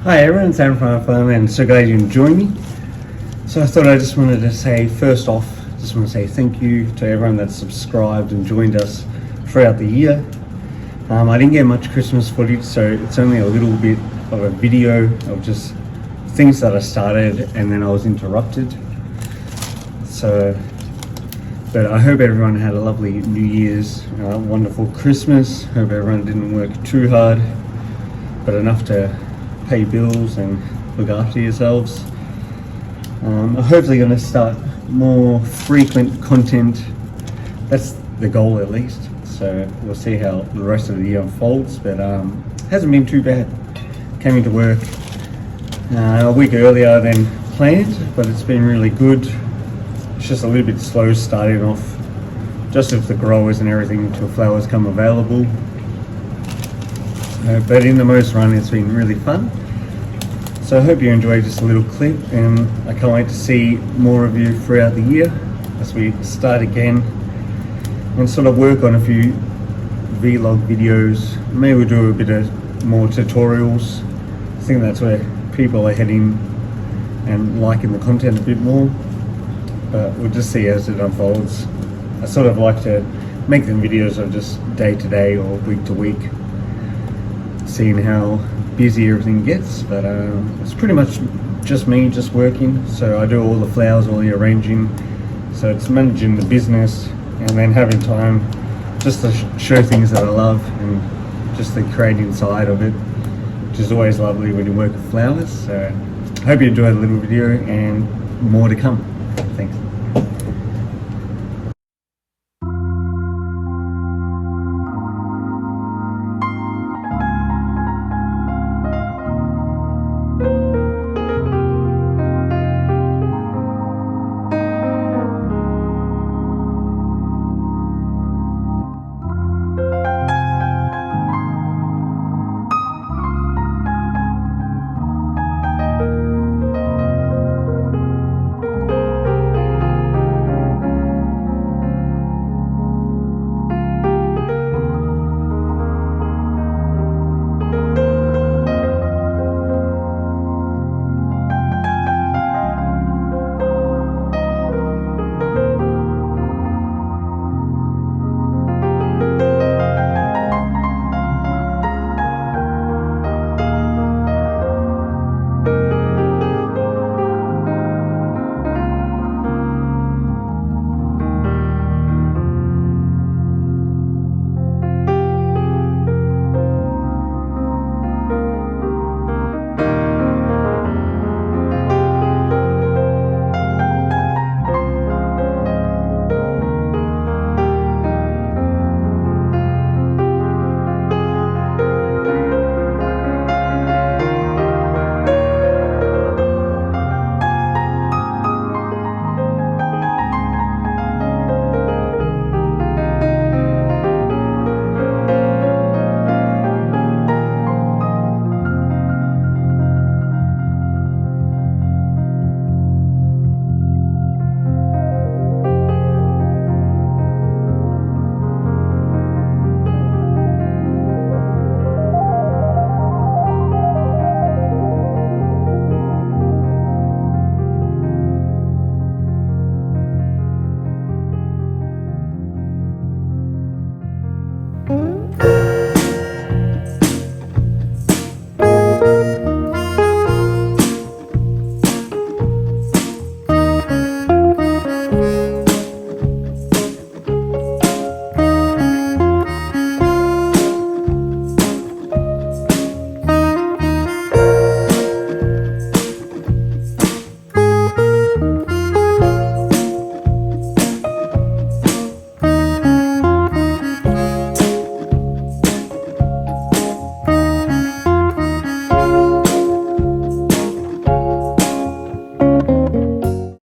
Hi everyone, it's Aaron from our firm and so glad you enjoyed me. So I thought I just wanted to say, first off, just want to say thank you to everyone that's subscribed and joined us throughout the year. I didn't get much Christmas footage, so it's only a little bit of a video of just things that I started and then I was interrupted. But I hope everyone had a lovely New Year's, wonderful Christmas. Hope everyone didn't work too hard, but enough to pay bills and look after yourselves. I'm hopefully going to start more frequent content. That's the goal at least. So we'll see how the rest of the year unfolds, but hasn't been too bad. Came into work a week earlier than planned, but it's been really good. It's just a little bit slow starting off, just with the growers and everything until flowers come available. But in the most run, it's been really fun. So I hope you enjoyed just a little clip, and I can't wait to see more of you throughout the year as we start again and sort of work on a few vlog videos. Maybe we'll do a bit of more tutorials. I think that's where people are heading and liking the content a bit more, but we'll just see as it unfolds. I sort of like to make them videos of just day to day or week to week, seeing how busy everything gets, but it's pretty much just me just working. So I do all the flowers, all the arranging, so it's managing the business and then having time just to show things that I love and just the creating side of it, which is always lovely when you work with flowers. So I hope you enjoyed the little video and more to come. Thanks.